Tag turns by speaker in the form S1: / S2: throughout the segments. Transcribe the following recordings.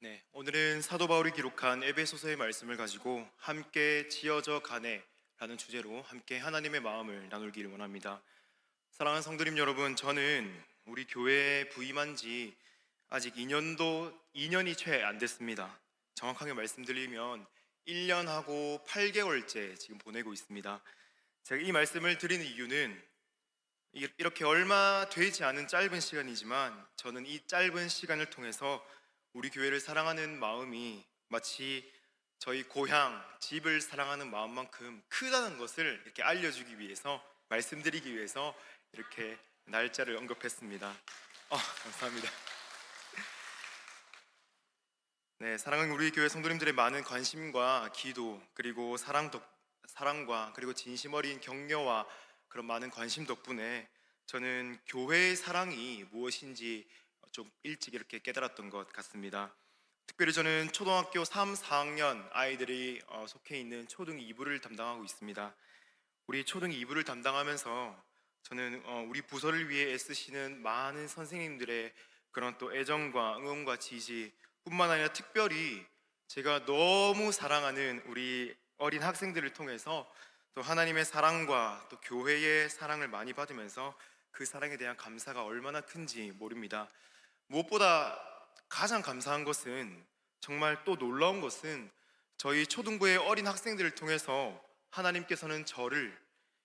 S1: 네, 오늘은 사도 바울이 기록한 에베소서의 말씀을 가지고 함께 지어져 가네라는 주제로 함께 하나님의 마음을 나누기를 원합니다. 사랑하는 성도님 여러분, 저는 우리 교회에 부임한 지 아직 2년이 채 안 됐습니다. 정확하게 말씀드리면 1년하고 8개월째 지금 보내고 있습니다. 제가 이 말씀을 드리는 이유는 이렇게 얼마 되지 않은 짧은 시간이지만 저는 이 짧은 시간을 통해서 우리 교회를 사랑하는 마음이 마치 저희 고향, 집을 사랑하는 마음만큼 크다는 것을 이렇게 알려주기 위해서, 말씀드리기 위해서 이렇게 날짜를 언급했습니다. 감사합니다. 네, 사랑하는 우리 교회 성도님들의 많은 관심과 기도, 그리고 사랑과 그리고 진심 어린 격려와 그런 많은 관심 덕분에 저는 교회의 사랑이 무엇인지 좀 일찍 이렇게 깨달았던 것 같습니다. 특별히 저는 초등학교 3, 4학년 아이들이 속해 있는 초등 2부를 담당하고 있습니다. 우리 초등 2부를 담당하면서 저는 우리 부서를 위해 애쓰시는 많은 선생님들의 그런 또 애정과 응원과 지지 뿐만 아니라 특별히 제가 너무 사랑하는 우리 어린 학생들을 통해서 또 하나님의 사랑과 또 교회의 사랑을 많이 받으면서 그 사랑에 대한 감사가 얼마나 큰지 모릅니다. 무엇보다 가장 감사한 것은, 정말 또 놀라운 것은, 저희 초등부의 어린 학생들을 통해서 하나님께서는 저를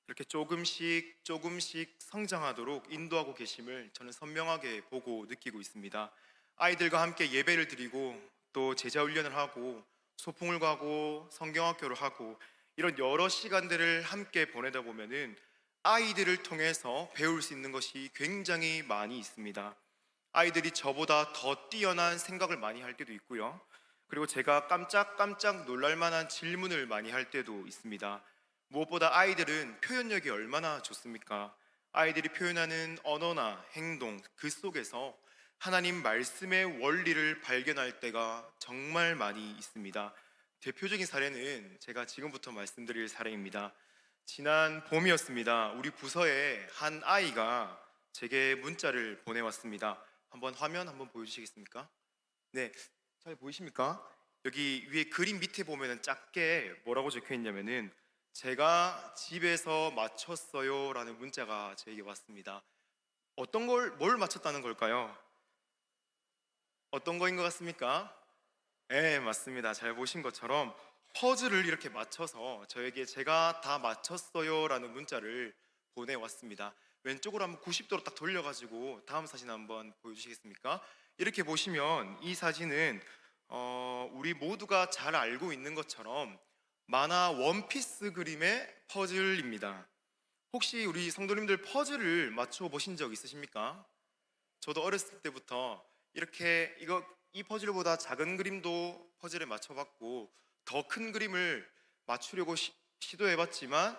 S1: 이렇게 조금씩 조금씩 성장하도록 인도하고 계심을 저는 선명하게 보고 느끼고 있습니다. 아이들과 함께 예배를 드리고 또 제자 훈련을 하고 소풍을 가고 성경학교를 하고 이런 여러 시간들을 함께 보내다 보면은 아이들을 통해서 배울 수 있는 것이 굉장히 많이 있습니다. 아이들이 저보다 더 뛰어난 생각을 많이 할 때도 있고요. 그리고 제가 깜짝깜짝 놀랄 만한 질문을 많이 할 때도 있습니다. 무엇보다 아이들은 표현력이 얼마나 좋습니까? 아이들이 표현하는 언어나 행동, 그 속에서 하나님 말씀의 원리를 발견할 때가 정말 많이 있습니다. 대표적인 사례는 제가 지금부터 말씀드릴 사례입니다. 지난 봄이었습니다. 우리 부서에 한 아이가 제게 문자를 보내왔습니다. 한번 화면 한번 보여주시겠습니까? 네, 잘 보이십니까? 여기 위에 그림 밑에 보면은 작게 뭐라고 적혀 있냐면은 제가 집에서 맞췄어요 라는 문자가 제게 왔습니다. 뭘 맞췄다는 걸까요? 어떤 거인 것 같습니까? 네, 맞습니다. 잘 보신 것처럼 퍼즐을 이렇게 맞춰서 저에게 제가 다 맞췄어요 라는 문자를 보내왔습니다. 왼쪽으로 한번 90도로 딱 돌려가지고 다음 사진 한번 보여주시겠습니까? 이렇게 보시면 이 사진은 우리 모두가 잘 알고 있는 것처럼 만화 원피스 그림의 퍼즐입니다. 혹시 우리 성도님들 퍼즐을 맞춰 보신 적 있으십니까? 저도 어렸을 때부터 이렇게 이 퍼즐보다 작은 그림도 퍼즐에 맞춰봤고 더 큰 그림을 맞추려고 시도해봤지만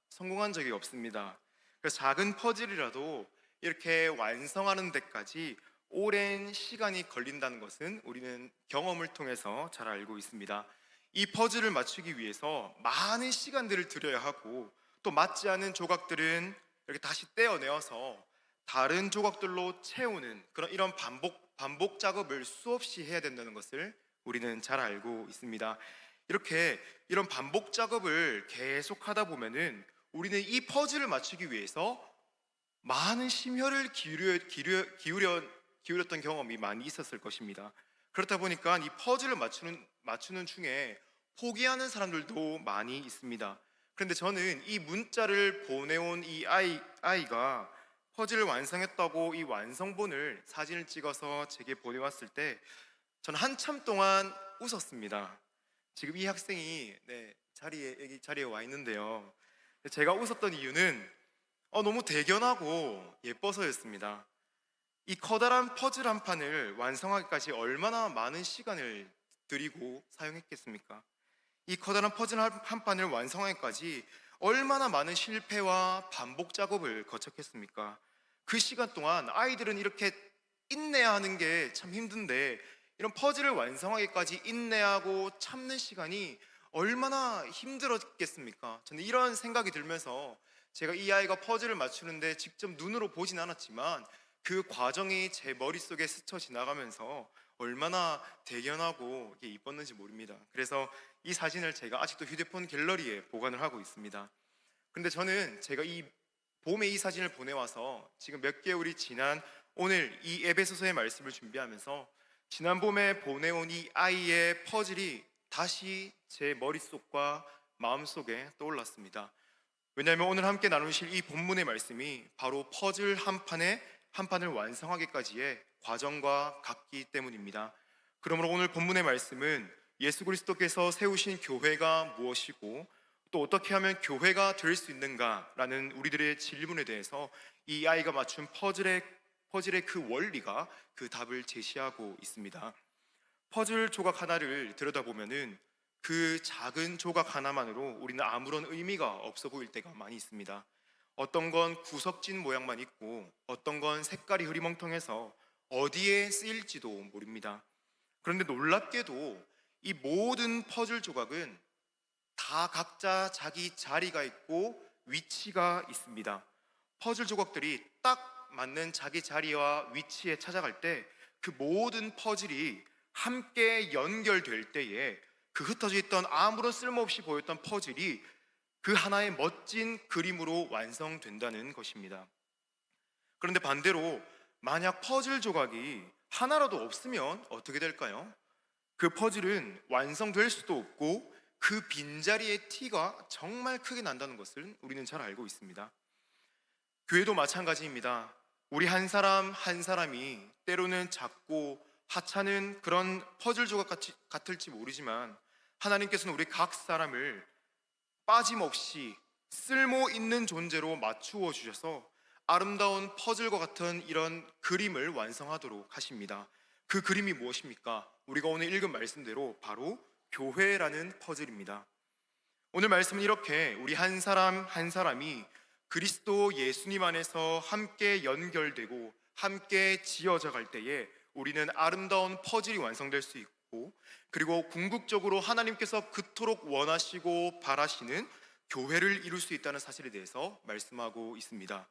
S1: 성공한 적이 없습니다. 그래서 작은 퍼즐이라도 이렇게 완성하는 데까지 오랜 시간이 걸린다는 것은 우리는 경험을 통해서 잘 알고 있습니다. 이 퍼즐을 맞추기 위해서 많은 시간들을 들여야 하고 또 맞지 않은 조각들은 이렇게 다시 떼어내어서 다른 조각들로 채우는 이런 반복 작업을 수없이 해야 된다는 것을 우리는 잘 알고 있습니다. 이런 반복 작업을 계속 하다 보면은 우리는 이 퍼즐을 맞추기 위해서 많은 심혈을 기울였던 경험이 많이 있었을 것입니다. 그렇다 보니까 이 퍼즐을 맞추는 중에 포기하는 사람들도 많이 있습니다. 그런데 저는 이 문자를 보내온 이 아이가 퍼즐을 완성했다고 이 완성본을 사진을 찍어서 제게 보내왔을 때 저는 한참 동안 웃었습니다. 지금 이 학생이 여기 자리에 와 있는데요. 제가 웃었던 이유는 너무 대견하고 예뻐서였습니다. 이 커다란 퍼즐 한 판을 완성하기까지 얼마나 많은 시간을 들이고 사용했겠습니까? 이 커다란 퍼즐 한 판을 완성하기까지 얼마나 많은 실패와 반복 작업을 거쳤겠습니까? 그 시간 동안 아이들은 이렇게 인내해야 하는 게 참 힘든데 이런 퍼즐을 완성하기까지 인내하고 참는 시간이 얼마나 힘들었겠습니까? 저는 이런 생각이 들면서 제가 이 아이가 퍼즐을 맞추는데 직접 눈으로 보진 않았지만 그 과정이 제 머릿속에 스쳐 지나가면서 얼마나 대견하고 이게 이뻤는지 모릅니다. 그래서 이 사진을 제가 아직도 휴대폰 갤러리에 보관을 하고 있습니다. 그런데 저는 제가 이 봄에 이 사진을 보내와서 지금 몇 개월이 지난 오늘 이 에베소서의 말씀을 준비하면서 지난 봄에 보내온 이 아이의 퍼즐이 다시 제 머릿속과 마음속에 떠올랐습니다. 왜냐하면 오늘 함께 나누실 이 본문의 말씀이 바로 퍼즐 한 판을 완성하기까지의 과정과 같기 때문입니다. 그러므로 오늘 본문의 말씀은 예수 그리스도께서 세우신 교회가 무엇이고 또 어떻게 하면 교회가 될 수 있는가라는 우리들의 질문에 대해서 이 아이가 맞춘 퍼즐의 그 원리가 그 답을 제시하고 있습니다. 퍼즐 조각 하나를 들여다보면은 그 작은 조각 하나만으로 우리는 아무런 의미가 없어 보일 때가 많이 있습니다. 어떤 건 구석진 모양만 있고 어떤 건 색깔이 흐리멍텅해서 어디에 쓰일지도 모릅니다. 그런데 놀랍게도 이 모든 퍼즐 조각은 다 각자 자기 자리가 있고 위치가 있습니다. 퍼즐 조각들이 딱 맞는 자기 자리와 위치에 찾아갈 때 그 모든 퍼즐이 함께 연결될 때에 그 흩어져 있던 아무런 쓸모없이 보였던 퍼즐이 그 하나의 멋진 그림으로 완성된다는 것입니다. 그런데 반대로 만약 퍼즐 조각이 하나라도 없으면 어떻게 될까요? 그 퍼즐은 완성될 수도 없고 그 빈자리의 티가 정말 크게 난다는 것을 우리는 잘 알고 있습니다. 교회도 마찬가지입니다. 우리 한 사람 한 사람이 때로는 작고 하찮은 그런 퍼즐 조각 같을지 모르지만 하나님께서는 우리 각 사람을 빠짐없이 쓸모 있는 존재로 맞추어 주셔서 아름다운 퍼즐과 같은 이런 그림을 완성하도록 하십니다. 그 그림이 무엇입니까? 우리가 오늘 읽은 말씀대로 바로 교회라는 퍼즐입니다. 오늘 말씀은 이렇게 우리 한 사람 한 사람이 그리스도 예수님 안에서 함께 연결되고 함께 지어져 갈 때에 우리는 아름다운 퍼즐이 완성될 수 있고, 그리고 궁극적으로 하나님께서 그토록 원하시고 바라시는 교회를 이룰 수 있다는 사실에 대해서 말씀하고 있습니다.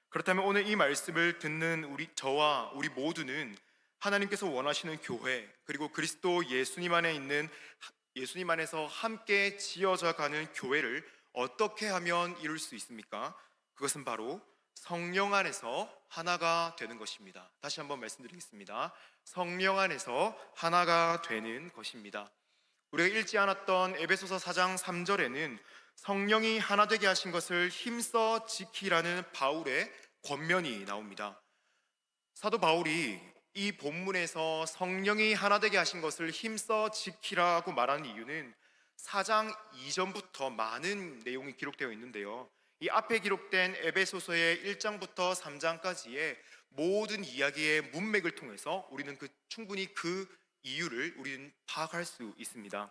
S1: 그렇다면 오늘 이 말씀을 듣는 저와 우리 모두는 하나님께서 원하시는 교회, 그리고 그리스도 예수님 안에 있는 예수님 안에서 함께 지어져 가는 교회를 어떻게 하면 이룰 수 있습니까? 그것은 바로 성령 안에서 하나가 되는 것입니다. 다시 한번 말씀드리겠습니다. 성령 안에서 하나가 되는 것입니다. 우리가 읽지 않았던 에베소서 4장 3절에는 성령이 하나 되게 하신 것을 힘써 지키라는 바울의 권면이 나옵니다. 사도 바울이 이 본문에서 성령이 하나 되게 하신 것을 힘써 지키라고 말하는 이유는 4장 이전부터 많은 내용이 기록되어 있는데요, 이 앞에 기록된 에베소서의 1장부터 3장까지의 모든 이야기의 문맥을 통해서 우리는 충분히 그 이유를 우리는 파악할 수 있습니다.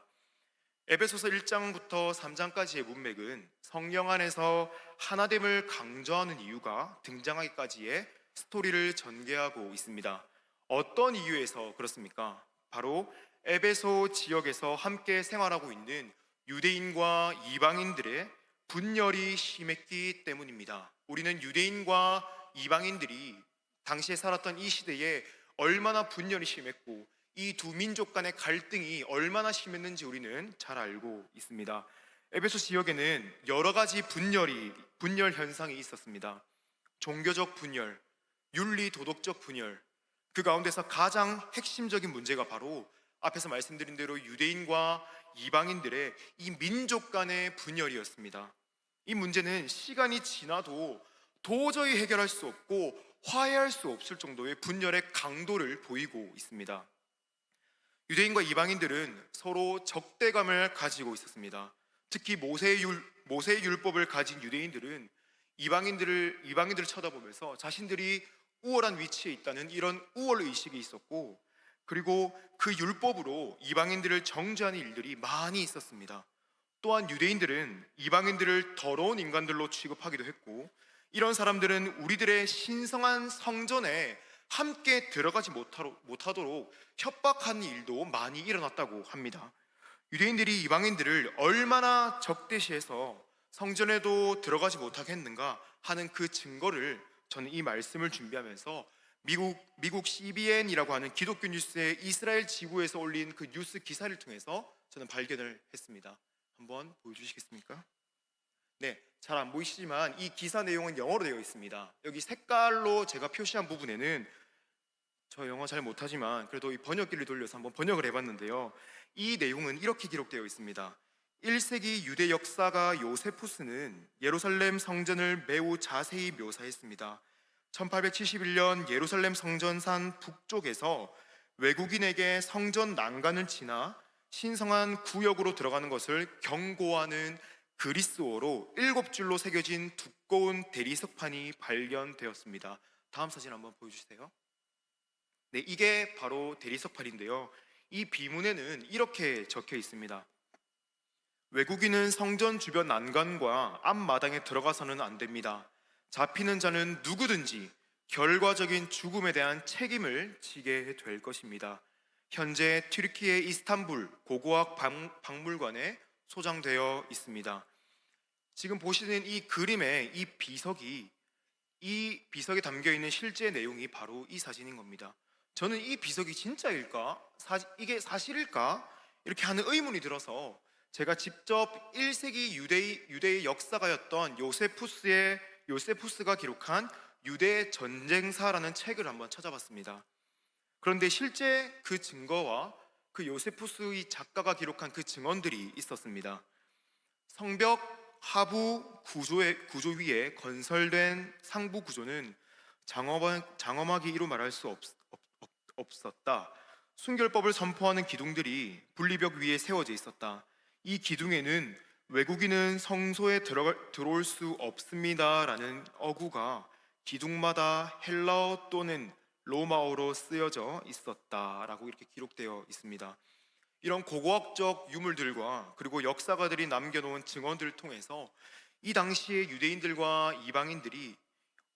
S1: 에베소서 1장부터 3장까지의 문맥은 성령 안에서 하나됨을 강조하는 이유가 등장하기까지의 스토리를 전개하고 있습니다. 어떤 이유에서 그렇습니까? 바로 에베소 지역에서 함께 생활하고 있는 유대인과 이방인들의 분열이 심했기 때문입니다. 우리는 유대인과 이방인들이 당시에 살았던 이 시대에 얼마나 분열이 심했고 이 두 민족 간의 갈등이 얼마나 심했는지 우리는 잘 알고 있습니다. 에베소 지역에는 여러 가지 분열 현상이 있었습니다. 종교적 분열, 윤리 도덕적 분열, 그 가운데서 가장 핵심적인 문제가 바로 앞에서 말씀드린 대로 유대인과 이방인들의 이 민족 간의 분열이었습니다. 이 문제는 시간이 지나도 도저히 해결할 수 없고 화해할 수 없을 정도의 분열의 강도를 보이고 있습니다. 유대인과 이방인들은 서로 적대감을 가지고 있었습니다. 특히 모세의 율법을 가진 유대인들은 이방인들을 쳐다보면서 자신들이 우월한 위치에 있다는 이런 우월 의식이 있었고, 그리고 그 율법으로 이방인들을 정죄하는 일들이 많이 있었습니다. 또한 유대인들은 이방인들을 더러운 인간들로 취급하기도 했고, 이런 사람들은 우리들의 신성한 성전에 함께 들어가지 못하도록 협박하는 일도 많이 일어났다고 합니다. 유대인들이 이방인들을 얼마나 적대시해서 성전에도 들어가지 못하게 했는가 하는 그 증거를 저는 이 말씀을 준비하면서 미국 CBN이라고 하는 기독교 뉴스의 이스라엘 지구에서 올린 그 뉴스 기사를 통해서 저는 발견을 했습니다. 한번 보여주시겠습니까? 네, 잘 안 보이시지만 이 기사 내용은 영어로 되어 있습니다. 여기 색깔로 제가 표시한 부분에는, 저 영어 잘 못하지만 그래도 이 번역기를 돌려서 한번 번역을 해봤는데요. 이 내용은 이렇게 기록되어 있습니다. 1세기 유대 역사가 요세푸스는 예루살렘 성전을 매우 자세히 묘사했습니다. 1871년 예루살렘 성전산 북쪽에서 외국인에게 성전 난간을 지나 신성한 구역으로 들어가는 것을 경고하는 그리스어로 7줄로 새겨진 두꺼운 대리석판이 발견되었습니다. 다음 사진 한번 보여주세요. 네, 이게 바로 대리석판인데요. 이 비문에는 이렇게 적혀 있습니다. 외국인은 성전 주변 난간과 앞마당에 들어가서는 안 됩니다. 잡히는 자는 누구든지 결과적인 죽음에 대한 책임을 지게 될 것입니다. 현재 튀르키예 이스탄불 고고학 박물관에 소장되어 있습니다. 지금 보시는 이 그림의 이 비석에 담겨 있는 실제 내용이 바로 이 사진인 겁니다. 저는 이 비석이 진짜일까? 이게 사실일까? 이렇게 하는 의문이 들어서 제가 직접 1세기 유대의 역사가였던 요세푸스가 기록한 유대 전쟁사라는 책을 한번 찾아봤습니다. 그런데 실제 그 증거와 그 요세푸스의 작가가 기록한 그 증언들이 있었습니다. 성벽 하부 구조 위에 건설된 상부 구조는 장엄하게 이루 말할 수 없었다. 순결법을 선포하는 기둥들이 분리벽 위에 세워져 있었다. 이 기둥에는 외국인은 성소에 들어올 수 없습니다라는 어구가 기둥마다 헬라어 또는 로마어로 쓰여져 있었다라고 이렇게 기록되어 있습니다. 이런 고고학적 유물들과 그리고 역사가들이 남겨놓은 증언들을 통해서 이 당시에 유대인들과 이방인들이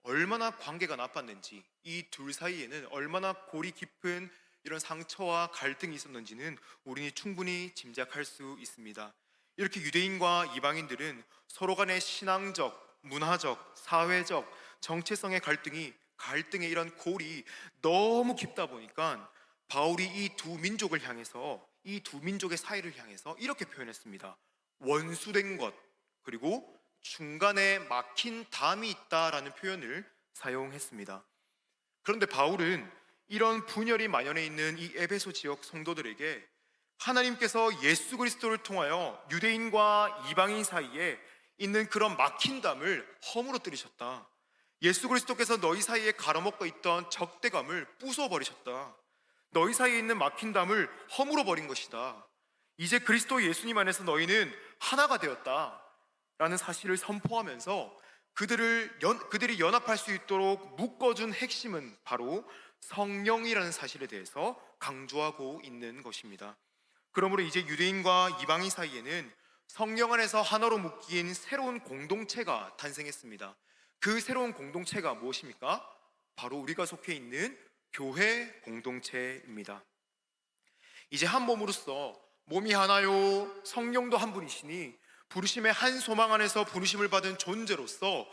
S1: 얼마나 관계가 나빴는지, 이 둘 사이에는 얼마나 골이 깊은 이런 상처와 갈등이 있었는지는 우리는 충분히 짐작할 수 있습니다. 이렇게 유대인과 이방인들은 서로 간의 신앙적, 문화적, 사회적, 정체성의 갈등의 이런 골이 너무 깊다 보니까 바울이 이 두 민족을 향해서, 이 두 민족의 사이를 향해서 이렇게 표현했습니다. 원수된 것, 그리고 중간에 막힌 담이 있다라는 표현을 사용했습니다. 그런데 바울은 이런 분열이 만연해 있는 이 에베소 지역 성도들에게 하나님께서 예수 그리스도를 통하여 유대인과 이방인 사이에 있는 그런 막힌 담을 허물어뜨리셨다. 예수 그리스도께서 너희 사이에 가로막고 있던 적대감을 부숴버리셨다. 너희 사이에 있는 막힌 담을 허물어버린 것이다. 이제 그리스도 예수님 안에서 너희는 하나가 되었다 라는 사실을 선포하면서 그들이 연합할 수 있도록 묶어준 핵심은 바로 성령이라는 사실에 대해서 강조하고 있는 것입니다. 그러므로 이제 유대인과 이방인 사이에는 성령 안에서 하나로 묶인 새로운 공동체가 탄생했습니다. 그 새로운 공동체가 무엇입니까? 바로 우리가 속해 있는 교회 공동체입니다. 이제 한 몸으로서 몸이 하나요, 성령도 한 분이시니 부르심의 한 소망 안에서 부르심을 받은 존재로서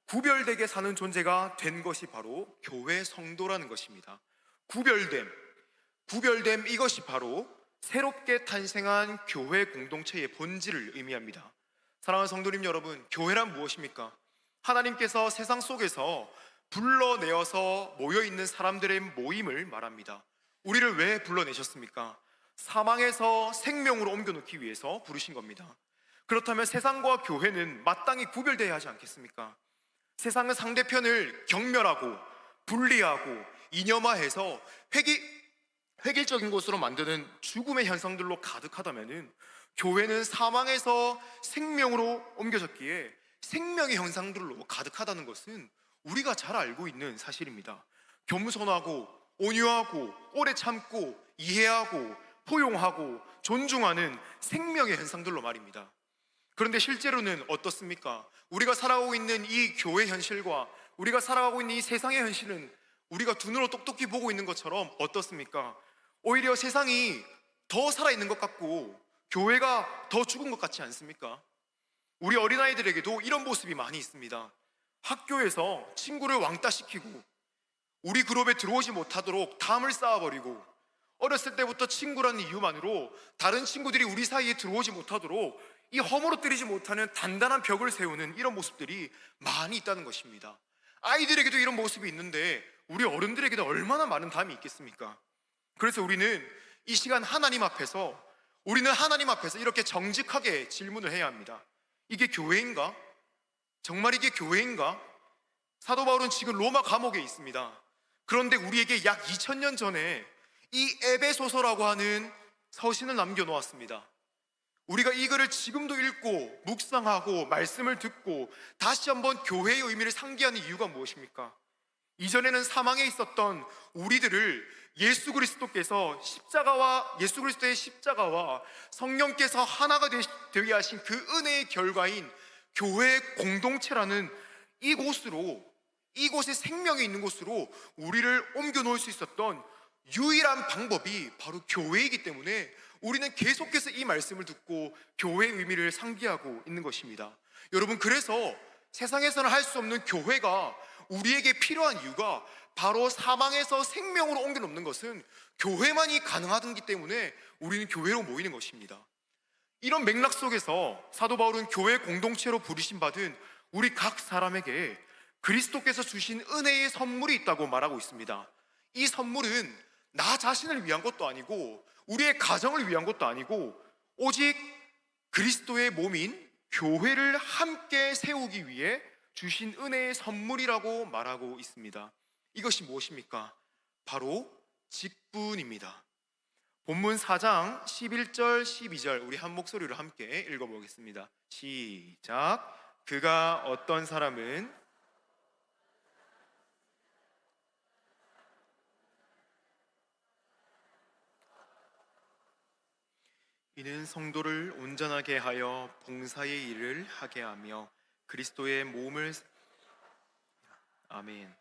S1: 구별되게 사는 존재가 된 것이 바로 교회 성도라는 것입니다. 구별됨, 이것이 바로 새롭게 탄생한 교회 공동체의 본질을 의미합니다. 사랑하는 성도님 여러분, 교회란 무엇입니까? 하나님께서 세상 속에서 불러내어서 모여있는 사람들의 모임을 말합니다. 우리를 왜 불러내셨습니까? 사망에서 생명으로 옮겨놓기 위해서 부르신 겁니다. 그렇다면 세상과 교회는 마땅히 구별되어야 하지 않겠습니까? 세상은 상대편을 경멸하고 분리하고 이념화해서 획일적인 곳으로 만드는 죽음의 현상들로 가득하다면 교회는 사망에서 생명으로 옮겨졌기에 생명의 현상들로 가득하다는 것은 우리가 잘 알고 있는 사실입니다. 겸손하고 온유하고 오래 참고 이해하고 포용하고 존중하는 생명의 현상들로 말입니다. 그런데 실제로는 어떻습니까? 우리가 살아가고 있는 이 교회 현실과 우리가 살아가고 있는 이 세상의 현실은 우리가 두 눈으로 똑똑히 보고 있는 것처럼 어떻습니까? 오히려 세상이 더 살아있는 것 같고 교회가 더 죽은 것 같지 않습니까? 우리 어린아이들에게도 이런 모습이 많이 있습니다. 학교에서 친구를 왕따시키고 우리 그룹에 들어오지 못하도록 담을 쌓아버리고, 어렸을 때부터 친구라는 이유만으로 다른 친구들이 우리 사이에 들어오지 못하도록 이 허물어뜨리지 못하는 단단한 벽을 세우는 이런 모습들이 많이 있다는 것입니다. 아이들에게도 이런 모습이 있는데 우리 어른들에게도 얼마나 많은 담이 있겠습니까? 그래서 우리는 이 시간 우리는 하나님 앞에서 이렇게 정직하게 질문을 해야 합니다. 이게 교회인가? 정말 이게 교회인가? 사도 바울은 지금 로마 감옥에 있습니다. 그런데 우리에게 약 2000년 전에 이 에베소서라고 하는 서신을 남겨놓았습니다. 우리가 이 글을 지금도 읽고 묵상하고 말씀을 듣고 다시 한번 교회의 의미를 상기하는 이유가 무엇입니까? 이전에는 사망에 있었던 우리들을 예수 그리스도의 십자가와 성령께서 하나가 되게 하신 그 은혜의 결과인 교회 공동체라는 이곳에 생명이 있는 곳으로 우리를 옮겨 놓을 수 있었던 유일한 방법이 바로 교회이기 때문에 우리는 계속해서 이 말씀을 듣고 교회의 의미를 상기하고 있는 것입니다. 여러분, 그래서 세상에서는 할 수 없는 교회가 우리에게 필요한 이유가 바로 사망에서 생명으로 옮겨 놓는 것은 교회만이 가능하기 때문에 우리는 교회로 모이는 것입니다. 이런 맥락 속에서 사도 바울은 교회 공동체로 부르심 받은 우리 각 사람에게 그리스도께서 주신 은혜의 선물이 있다고 말하고 있습니다. 이 선물은 나 자신을 위한 것도 아니고 우리의 가정을 위한 것도 아니고 오직 그리스도의 몸인 교회를 함께 세우기 위해 주신 은혜의 선물이라고 말하고 있습니다. 이것이 무엇입니까? 바로 직분입니다. 본문 4장 11절 12절 우리 한 목소리로 함께 읽어보겠습니다. 시작. 그가 어떤 사람은 이는 성도를 온전하게 하여 봉사의 일을 하게 하며 그리스도의 몸을 아멘.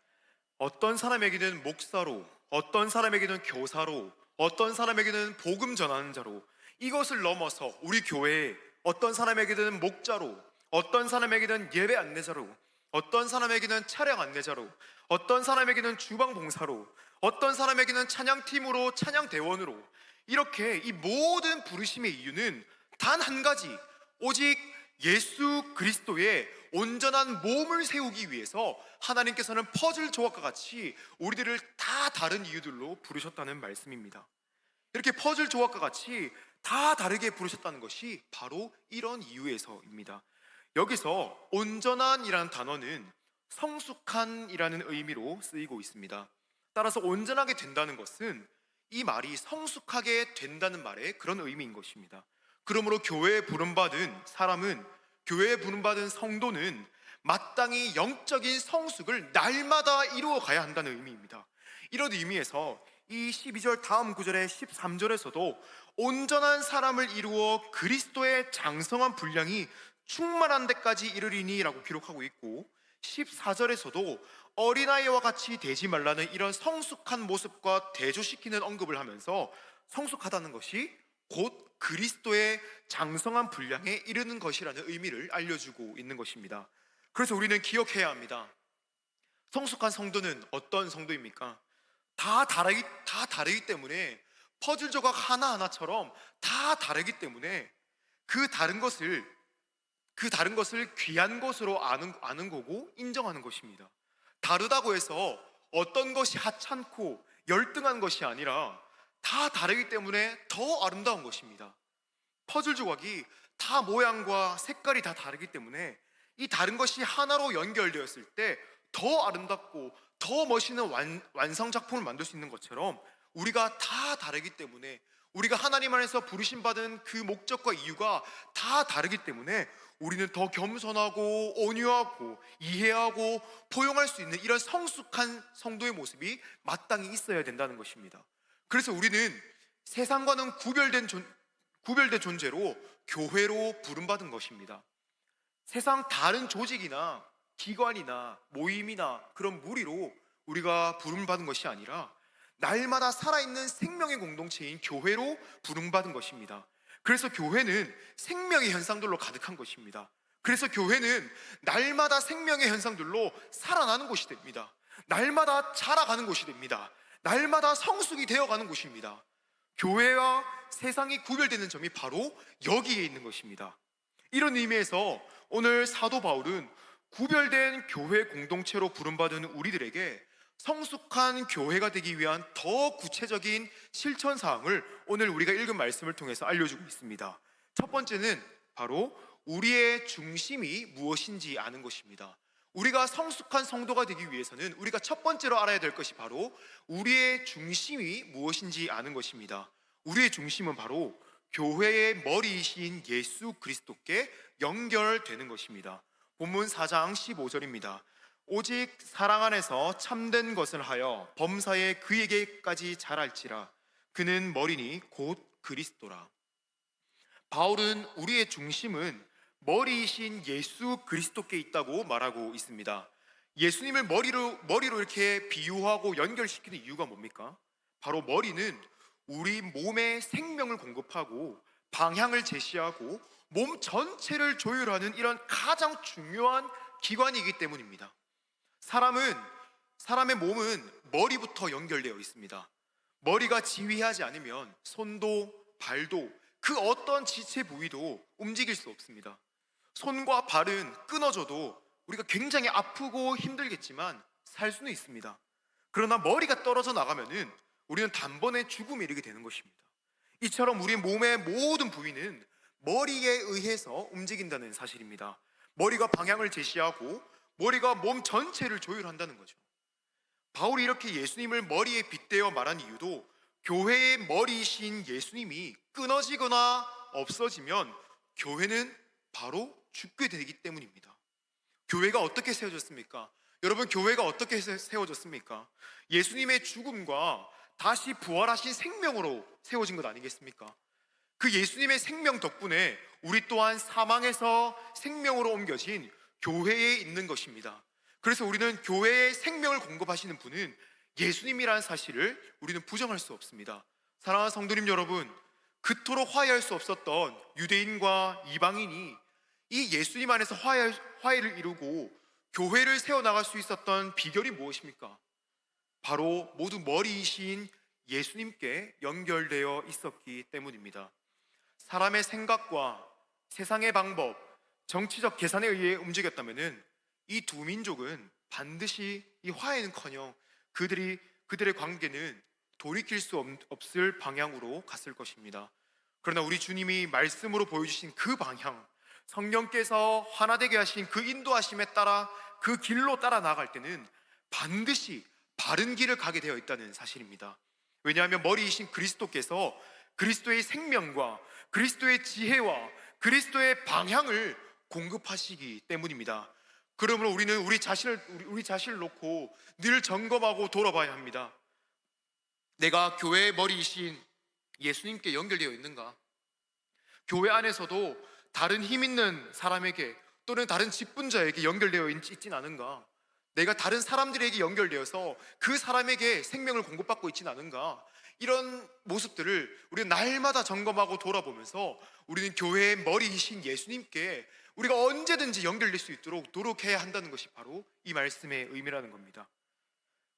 S1: 어떤 사람에게는 목사로, 어떤 사람에게는 교사로, 어떤 사람에게는 복음 전하는 자로, 이것을 넘어서 우리 교회에 어떤 사람에게는 목자로, 어떤 사람에게는 예배 안내자로, 어떤 사람에게는 차량 안내자로, 어떤 사람에게는 주방 봉사로, 어떤 사람에게는 찬양팀으로, 찬양대원으로, 이렇게 이 모든 부르심의 이유는 단 한 가지, 오직 예수 그리스도의 온전한 몸을 세우기 위해서 하나님께서는 퍼즐 조각과 같이 우리들을 다 다른 이유들로 부르셨다는 말씀입니다. 이렇게 퍼즐 조각과 같이 다 다르게 부르셨다는 것이 바로 이런 이유에서입니다. 여기서 온전한이라는 단어는 성숙한이라는 의미로 쓰이고 있습니다. 따라서 온전하게 된다는 것은 이 말이 성숙하게 된다는 말의 그런 의미인 것입니다. 그러므로 교회에 부름받은 성도는 마땅히 영적인 성숙을 날마다 이루어 가야 한다는 의미입니다. 이런 의미에서 이 12절 다음 구절의 13절에서도 온전한 사람을 이루어 그리스도의 장성한 분량이 충만한 데까지 이르리니 라고 기록하고 있고, 14절에서도 어린아이와 같이 되지 말라는 이런 성숙한 모습과 대조시키는 언급을 하면서 성숙하다는 것이 곧 그리스도의 장성한 분량에 이르는 것이라는 의미를 알려주고 있는 것입니다. 그래서 우리는 기억해야 합니다. 성숙한 성도는 어떤 성도입니까? 다 다르기 때문에 퍼즐 조각 하나하나처럼 다 다르기 때문에 그 다른 것을 귀한 것으로 아는 거고 인정하는 것입니다. 다르다고 해서 어떤 것이 하찮고 열등한 것이 아니라 다 다르기 때문에 더 아름다운 것입니다. 퍼즐 조각이 다 모양과 색깔이 다 다르기 때문에 이 다른 것이 하나로 연결되었을 때 더 아름답고 더 멋있는 완성 작품을 만들 수 있는 것처럼 우리가 다 다르기 때문에, 우리가 하나님 안에서 부르심 받은 그 목적과 이유가 다 다르기 때문에 우리는 더 겸손하고 온유하고 이해하고 포용할 수 있는 이런 성숙한 성도의 모습이 마땅히 있어야 된다는 것입니다. 그래서 우리는 세상과는 구별된 존재로 교회로 부름받은 것입니다. 세상 다른 조직이나 기관이나 모임이나 그런 무리로 우리가 부름받은 것이 아니라 날마다 살아있는 생명의 공동체인 교회로 부름받은 것입니다. 그래서 교회는 생명의 현상들로 가득한 것입니다. 그래서 교회는 날마다 생명의 현상들로 살아나는 곳이 됩니다. 날마다 자라가는 곳이 됩니다. 날마다 성숙이 되어가는 곳입니다. 교회와 세상이 구별되는 점이 바로 여기에 있는 것입니다. 이런 의미에서 오늘 사도 바울은 구별된 교회 공동체로 부름받은 우리들에게 성숙한 교회가 되기 위한 더 구체적인 실천 사항을 오늘 우리가 읽은 말씀을 통해서 알려주고 있습니다. 첫 번째는 바로 우리의 중심이 무엇인지 아는 것입니다. 우리가 성숙한 성도가 되기 위해서는 우리가 첫 번째로 알아야 될 것이 바로 우리의 중심이 무엇인지 아는 것입니다. 우리의 중심은 바로 교회의 머리이신 예수 그리스도께 연결되는 것입니다. 본문 4장 15절입니다. 오직 사랑 안에서 참된 것을 하여 범사에 그에게까지 자랄지라. 그는 머리니 곧 그리스도라. 바울은 우리의 중심은 머리이신 예수 그리스도께 있다고 말하고 있습니다. 예수님을 머리로 이렇게 비유하고 연결시키는 이유가 뭡니까? 바로 머리는 우리 몸에 생명을 공급하고 방향을 제시하고 몸 전체를 조율하는 이런 가장 중요한 기관이기 때문입니다. 사람의 몸은 머리부터 연결되어 있습니다. 머리가 지휘하지 않으면 손도 발도 그 어떤 지체 부위도 움직일 수 없습니다. 손과 발은 끊어져도 우리가 굉장히 아프고 힘들겠지만 살 수는 있습니다. 그러나 머리가 떨어져 나가면은 우리는 단번에 죽음에 이르게 되는 것입니다. 이처럼 우리 몸의 모든 부위는 머리에 의해서 움직인다는 사실입니다. 머리가 방향을 제시하고 머리가 몸 전체를 조율한다는 거죠. 바울이 이렇게 예수님을 머리에 빗대어 말한 이유도 교회의 머리이신 예수님이 끊어지거나 없어지면 교회는 바로 죽게 되기 때문입니다. 교회가 어떻게 세워졌습니까? 여러분, 교회가 어떻게 세워졌습니까? 예수님의 죽음과 다시 부활하신 생명으로 세워진 것 아니겠습니까? 그 예수님의 생명 덕분에 우리 또한 사망에서 생명으로 옮겨진 교회에 있는 것입니다. 그래서 우리는 교회에 생명을 공급하시는 분은 예수님이라는 사실을 우리는 부정할 수 없습니다. 사랑하는 성도님 여러분, 그토록 화해할 수 없었던 유대인과 이방인이 이 예수님 안에서 화해를 이루고 교회를 세워나갈 수 있었던 비결이 무엇입니까? 바로 모두 머리이신 예수님께 연결되어 있었기 때문입니다. 사람의 생각과 세상의 방법, 정치적 계산에 의해 움직였다면 이 두 민족은 반드시 이 화해는커녕 그들의 관계는 돌이킬 수 없을 방향으로 갔을 것입니다. 그러나 우리 주님이 말씀으로 보여주신 그 방향, 성령께서 하나되게 하신 그 인도하심에 따라 그 길로 따라 나아갈 때는 반드시 바른 길을 가게 되어 있다는 사실입니다. 왜냐하면 머리이신 그리스도께서 그리스도의 생명과 그리스도의 지혜와 그리스도의 방향을 공급하시기 때문입니다. 그러므로 우리는 우리 자신을 놓고 늘 점검하고 돌아봐야 합니다. 내가 교회의 머리이신 예수님께 연결되어 있는가? 교회 안에서도 다른 힘 있는 사람에게 또는 다른 직분자에게 연결되어 있진 않은가? 내가 다른 사람들에게 연결되어서 그 사람에게 생명을 공급받고 있진 않은가? 이런 모습들을 우리는 날마다 점검하고 돌아보면서 우리는 교회의 머리이신 예수님께 우리가 언제든지 연결될 수 있도록 노력해야 한다는 것이 바로 이 말씀의 의미라는 겁니다.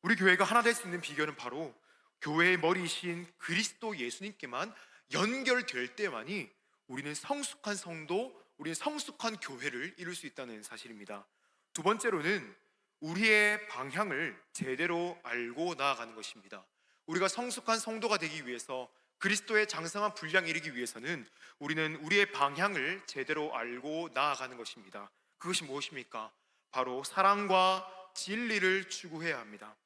S1: 우리 교회가 하나 될 수 있는 비결은 바로 교회의 머리이신 그리스도 예수님께만 연결될 때만이 우리는 성숙한 성도, 우리는 성숙한 교회를 이룰 수 있다는 사실입니다. 두 번째로는 우리의 방향을 제대로 알고 나아가는 것입니다. 우리가 성숙한 성도가 되기 위해서, 그리스도의 장성한 분량에 이르기 위해서는 우리는 우리의 방향을 제대로 알고 나아가는 것입니다. 그것이 무엇입니까? 바로 사랑과 진리를 추구해야 합니다.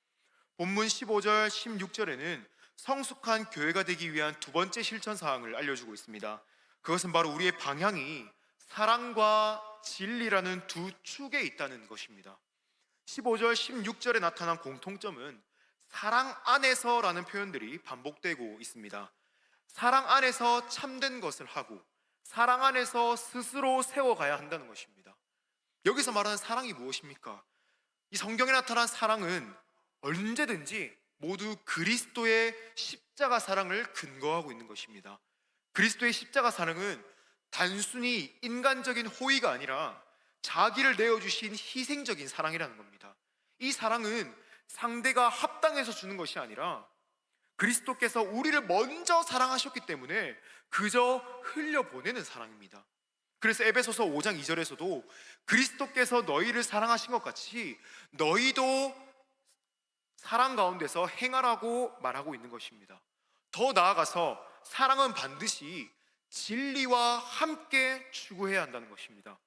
S1: 본문 15절, 16절에는 성숙한 교회가 되기 위한 두 번째 실천 사항을 알려주고 있습니다. 그것은 바로 우리의 방향이 사랑과 진리라는 두 축에 있다는 것입니다. 15절, 16절에 나타난 공통점은 사랑 안에서라는 표현들이 반복되고 있습니다. 사랑 안에서 참된 것을 하고 사랑 안에서 스스로 세워가야 한다는 것입니다. 여기서 말하는 사랑이 무엇입니까? 이 성경에 나타난 사랑은 언제든지 모두 그리스도의 십자가 사랑을 근거하고 있는 것입니다. 그리스도의 십자가 사랑은 단순히 인간적인 호의가 아니라 자기를 내어주신 희생적인 사랑이라는 겁니다. 이 사랑은 상대가 합당해서 주는 것이 아니라 그리스도께서 우리를 먼저 사랑하셨기 때문에 그저 흘려보내는 사랑입니다. 그래서 에베소서 5장 2절에서도 그리스도께서 너희를 사랑하신 것 같이 너희도 사랑 가운데서 행하라고 말하고 있는 것입니다. 더 나아가서 사랑은 반드시 진리와 함께 추구해야 한다는 것입니다.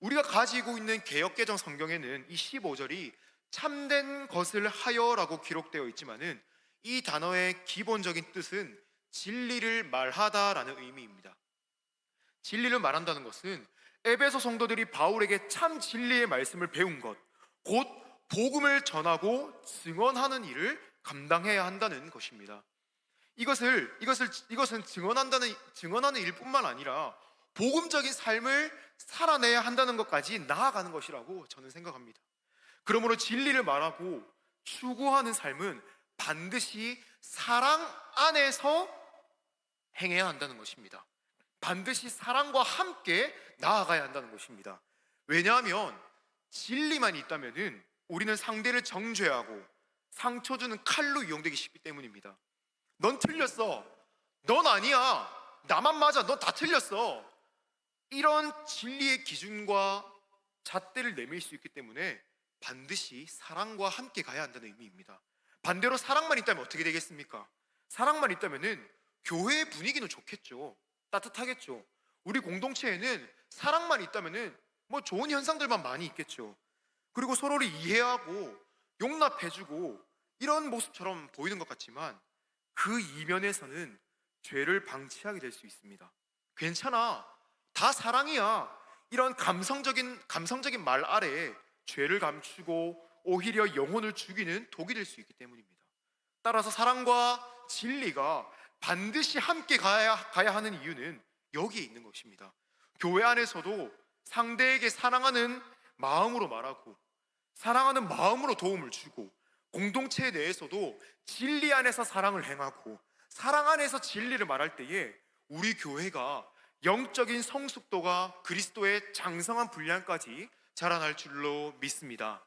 S1: 우리가 가지고 있는 개역개정 성경에는 이 15절이 참된 것을 하여라고 기록되어 있지만은 이 단어의 기본적인 뜻은 진리를 말하다라는 의미입니다. 진리를 말한다는 것은 에베소 성도들이 바울에게 참 진리의 말씀을 배운 것, 곧 복음을 전하고 증언하는 일을 감당해야 한다는 것입니다. 이것은 증언하는 일뿐만 아니라 복음적인 삶을 살아내야 한다는 것까지 나아가는 것이라고 저는 생각합니다. 그러므로 진리를 말하고 추구하는 삶은 반드시 사랑 안에서 행해야 한다는 것입니다. 반드시 사랑과 함께 나아가야 한다는 것입니다. 왜냐하면 진리만 있다면은 우리는 상대를 정죄하고 상처 주는 칼로 이용되기 쉽기 때문입니다. 넌 틀렸어. 넌 아니야. 나만 맞아. 넌 다 틀렸어. 이런 진리의 기준과 잣대를 내밀 수 있기 때문에 반드시 사랑과 함께 가야 한다는 의미입니다. 반대로 사랑만 있다면 어떻게 되겠습니까? 사랑만 있다면은 교회의 분위기는 좋겠죠. 따뜻하겠죠. 우리 공동체에는 사랑만 있다면은 뭐 좋은 현상들만 많이 있겠죠. 그리고 서로를 이해하고 용납해주고 이런 모습처럼 보이는 것 같지만 그 이면에서는 죄를 방치하게 될 수 있습니다. 괜찮아. 다 사랑이야. 이런 감성적인 말 아래에 죄를 감추고 오히려 영혼을 죽이는 독이 될 수 있기 때문입니다. 따라서 사랑과 진리가 반드시 함께 가야 하는 이유는 여기에 있는 것입니다. 교회 안에서도 상대에게 사랑하는 마음으로 말하고 사랑하는 마음으로 도움을 주고 공동체 내에서도 진리 안에서 사랑을 행하고 사랑 안에서 진리를 말할 때에 우리 교회가 영적인 성숙도가 그리스도의 장성한 분량까지 자라날 줄로 믿습니다.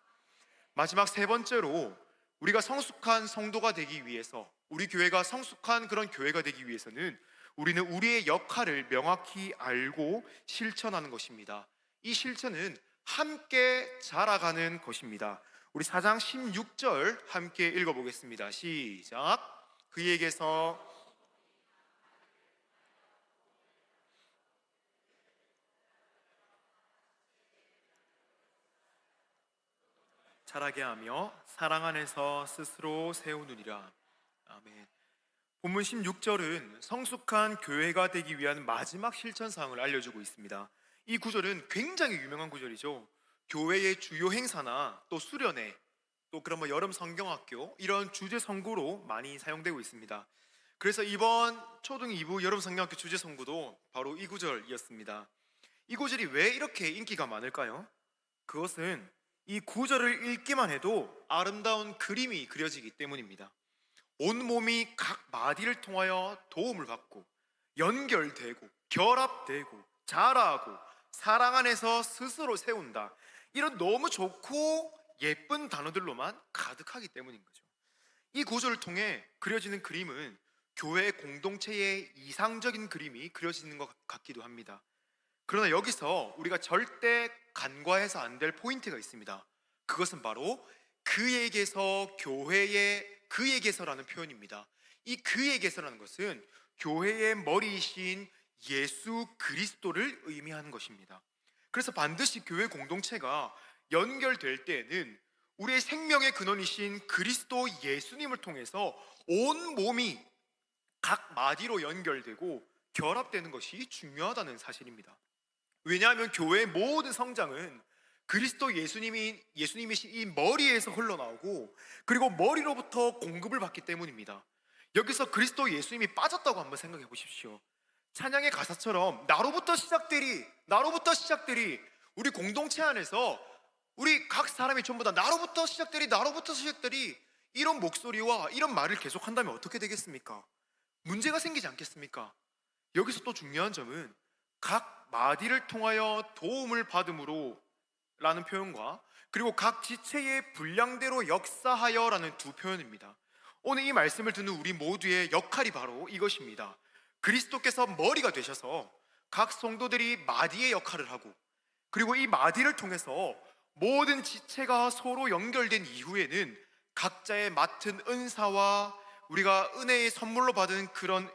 S1: 마지막 세 번째로 우리가 성숙한 성도가 되기 위해서 우리 교회가 성숙한 그런 교회가 되기 위해서는 우리는 우리의 역할을 명확히 알고 실천하는 것입니다. 이 실천은 함께 자라가는 것입니다. 우리 4장 16절 함께 읽어보겠습니다. 시작. 그에게서 자라게 하며 사랑 안에서 스스로 세우느니라. 아멘. 본문 16절은 성숙한 교회가 되기 위한 마지막 실천사항을 알려주고 있습니다. 이 구절은 굉장히 유명한 구절이죠. 교회의 주요 행사나 또 수련회, 또 그런 여름 성경학교 이런 주제 선구로 많이 사용되고 있습니다. 그래서 이번 초등 2부 여름 성경학교 주제 선구도 바로 이 구절이었습니다. 이 구절이 왜 이렇게 인기가 많을까요? 그것은 이 구절을 읽기만 해도 아름다운 그림이 그려지기 때문입니다. 온몸이 각 마디를 통하여 도움을 받고 연결되고 결합되고 자라고 사랑 안에서 스스로 세운다. 이런 너무 좋고 예쁜 단어들로만 가득하기 때문인 거죠. 이 구절을 통해 그려지는 그림은 교회 공동체의 이상적인 그림이 그려지는 것 같기도 합니다. 그러나 여기서 우리가 절대 간과해서 안 될 포인트가 있습니다. 그것은 바로 그에게서 교회의 그에게서라는 표현입니다. 이 그에게서라는 것은 교회의 머리이신 예수 그리스도를 의미하는 것입니다. 그래서 반드시 교회 공동체가 연결될 때에는 우리의 생명의 근원이신 그리스도 예수님을 통해서 온 몸이 각 마디로 연결되고 결합되는 것이 중요하다는 사실입니다. 왜냐하면 교회의 모든 성장은 그리스도 예수님이신 이 머리에서 흘러나오고 그리고 머리로부터 공급을 받기 때문입니다. 여기서 그리스도 예수님이 빠졌다고 한번 생각해 보십시오. 찬양의 가사처럼 나로부터 시작되리 우리 공동체 안에서 우리 각 사람이 전부 다 나로부터 시작되리 이런 목소리와 이런 말을 계속한다면 어떻게 되겠습니까? 문제가 생기지 않겠습니까? 여기서 또 중요한 점은 각 마디를 통하여 도움을 받음으로 라는 표현과 그리고 각 지체의 분량대로 역사하여라는 두 표현입니다. 오늘 이 말씀을 듣는 우리 모두의 역할이 바로 이것입니다. 그리스도께서 머리가 되셔서 각 성도들이 마디의 역할을 하고, 그리고 이 마디를 통해서 모든 지체가 서로 연결된 이후에는 각자의 맡은 은사와 우리가 은혜의 선물로 받은 그런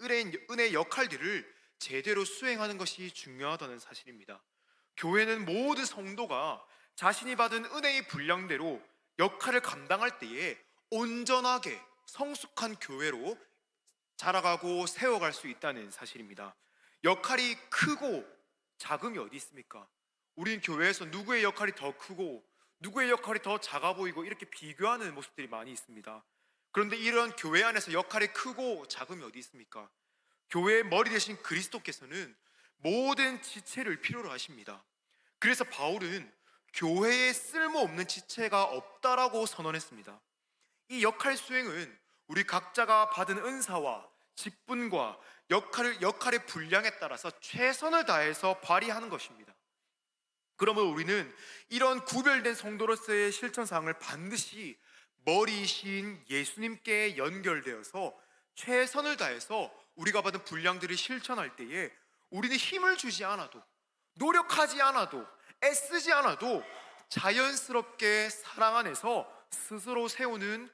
S1: 은혜의 역할들을 제대로 수행하는 것이 중요하다는 사실입니다. 교회는 모든 성도가 자신이 받은 은혜의 분량대로 역할을 감당할 때에 온전하게 성숙한 교회로 자라가고 세워갈 수 있다는 사실입니다. 역할이 크고 작음이 어디 있습니까? 우리는 교회에서 누구의 역할이 더 크고 누구의 역할이 더 작아 보이고 이렇게 비교하는 모습들이 많이 있습니다. 그런데 이런 교회 안에서 역할이 크고 작음이 어디 있습니까? 교회의 머리 대신 그리스도께서는 모든 지체를 필요로 하십니다. 그래서 바울은 교회에 쓸모없는 지체가 없다라고 선언했습니다. 이 역할 수행은 우리 각자가 받은 은사와 직분과 역할의 분량에 따라서 최선을 다해서 발휘하는 것입니다. 그러면 우리는 이런 구별된 성도로서의 실천사항을 반드시 머리이신 예수님께 연결되어서 최선을 다해서 우리가 받은 분량들을 실천할 때에 우리는 힘을 주지 않아도, 노력하지 않아도, 애쓰지 않아도 자연스럽게 사랑 안에서 스스로 세우는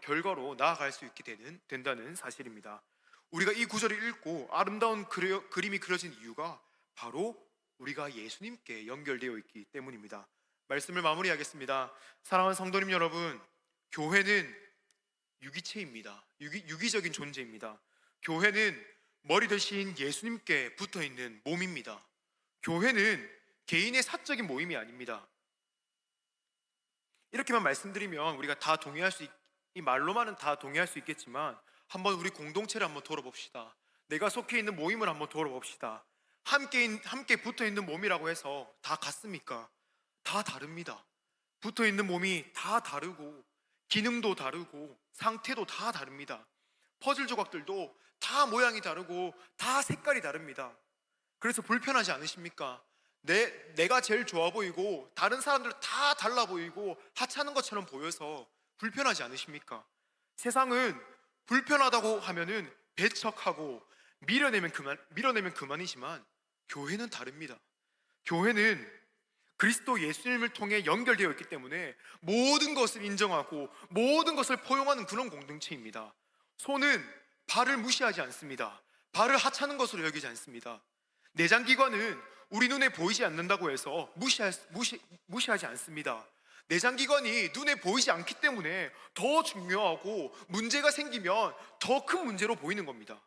S1: 결과로 나아갈 수 있게 된다는 사실입니다. 우리가 이 구절을 읽고 아름다운 그림이 그려진 이유가 바로 우리가 예수님께 연결되어 있기 때문입니다. 말씀을 마무리하겠습니다. 사랑하는 성도님 여러분, 교회는 유기체입니다. 유기적인 존재입니다. 교회는 머리 대신 예수님께 붙어있는 몸입니다. 교회는 개인의 사적인 모임이 아닙니다. 이렇게만 말씀드리면 우리가 다 이 말로만은 다 동의할 수 있겠지만 한번 우리 공동체를 한번 돌아봅시다. 내가 속해 있는 모임을 한번 돌아봅시다. 함께 붙어있는 몸이라고 해서 다 같습니까? 다 다릅니다. 붙어있는 몸이 다 다르고 기능도 다르고 상태도 다 다릅니다. 퍼즐 조각들도 다 모양이 다르고 다 색깔이 다릅니다. 그래서 불편하지 않으십니까? 내가 제일 좋아 보이고 다른 사람들 다 달라 보이고 하찮은 것처럼 보여서 불편하지 않으십니까? 세상은 불편하다고 하면은 배척하고 밀어내면 그만이지만 교회는 다릅니다. 교회는 그리스도 예수님을 통해 연결되어 있기 때문에 모든 것을 인정하고 모든 것을 포용하는 그런 공동체입니다. 손은 발을 무시하지 않습니다. 발을 하찮은 것으로 여기지 않습니다. 내장기관은 우리 눈에 보이지 않는다고 해서 무시하지 않습니다. 내장기관이 눈에 보이지 않기 때문에 더 중요하고 문제가 생기면 더 큰 문제로 보이는 겁니다.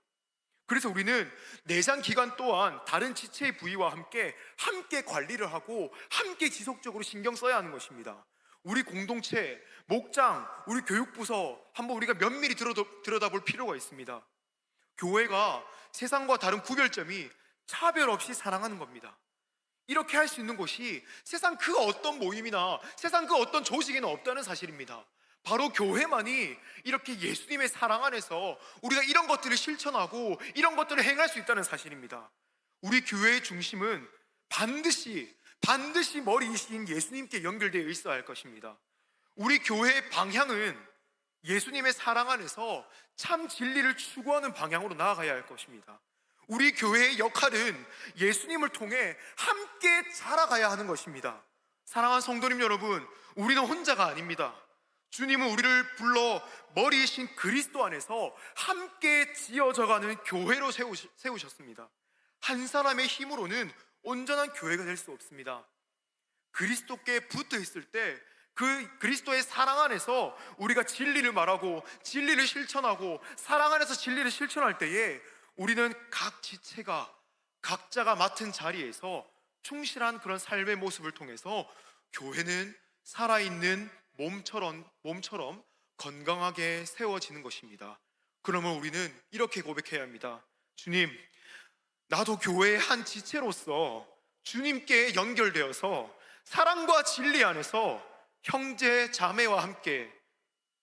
S1: 그래서 우리는 내장기관 또한 다른 지체의 부위와 함께 관리를 하고 함께 지속적으로 신경 써야 하는 것입니다. 우리 공동체, 목장, 우리 교육부서 한번 우리가 면밀히 들여다볼 필요가 있습니다. 교회가 세상과 다른 구별점이 차별 없이 사랑하는 겁니다. 이렇게 할 수 있는 곳이 세상 그 어떤 모임이나 세상 그 어떤 조직에는 없다는 사실입니다. 바로 교회만이 이렇게 예수님의 사랑 안에서 우리가 이런 것들을 실천하고 이런 것들을 행할 수 있다는 사실입니다. 우리 교회의 중심은 반드시 머리이신 예수님께 연결되어 있어야 할 것입니다. 우리 교회의 방향은 예수님의 사랑 안에서 참 진리를 추구하는 방향으로 나아가야 할 것입니다. 우리 교회의 역할은 예수님을 통해 함께 자라가야 하는 것입니다. 사랑하는 성도님 여러분, 우리는 혼자가 아닙니다. 주님은 우리를 불러 머리이신 그리스도 안에서 함께 지어져가는 교회로 세우셨습니다. 한 사람의 힘으로는 온전한 교회가 될 수 없습니다. 그리스도께 붙어 있을 때 그 그리스도의 사랑 안에서 우리가 진리를 말하고 진리를 실천하고 사랑 안에서 진리를 실천할 때에 우리는 각 지체가 각자가 맡은 자리에서 충실한 그런 삶의 모습을 통해서 교회는 살아있는 몸처럼 건강하게 세워지는 것입니다. 그러면 우리는 이렇게 고백해야 합니다. 주님, 나도 교회의 한 지체로서 주님께 연결되어서 사랑과 진리 안에서 형제 자매와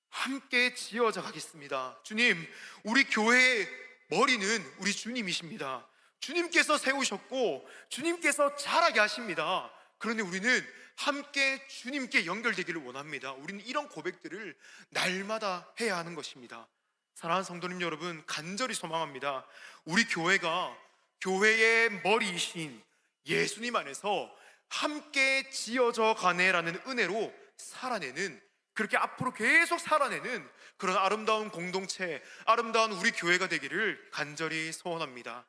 S1: 함께 지어져 가겠습니다. 주님, 우리 교회의 머리는 우리 주님이십니다. 주님께서 세우셨고 주님께서 자라게 하십니다. 그런데 우리는 함께 주님께 연결되기를 원합니다. 우리는 이런 고백들을 날마다 해야 하는 것입니다. 사랑하는 성도님 여러분, 간절히 소망합니다. 우리 교회가 교회의 머리이신 예수님 안에서 함께 지어져 가네라는 은혜로 살아내는, 그렇게 앞으로 계속 살아내는 그런 아름다운 공동체, 아름다운 우리 교회가 되기를 간절히 소원합니다.